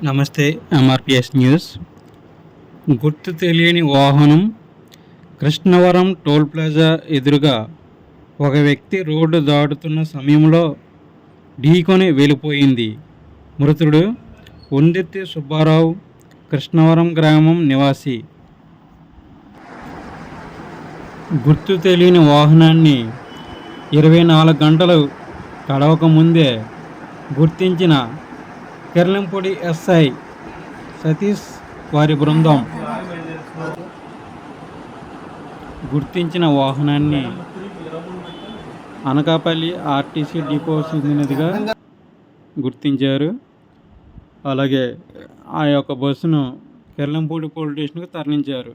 నమస్తే. ఎంఆర్పిఎస్ న్యూస్. గుర్తు తెలియని వాహనం కృష్ణవరం టోల్ ప్లాజా ఎదురుగా ఒక వ్యక్తి రోడ్డు దాటుతున్న సమయంలో ఢీకొని వెళ్ళిపోయింది. మృతుడు ఒందెత్తి సుబ్బారావు, కృష్ణవరం గ్రామం నివాసి. గుర్తు తెలియని వాహనాన్ని 24 గంటలు గడవక ముందే గుర్తించిన కిర్లంపూడి ఎస్ఐ సతీష్ వారి బృందం గుర్తించిన వాహనాన్ని అనకాపల్లి ఆర్టీసీ డిపో చెందినదిగా గుర్తించారు. అలాగే ఆ యొక్క బస్సును కిర్లంపూడి పోలీస్ స్టేషన్కి తరలించారు.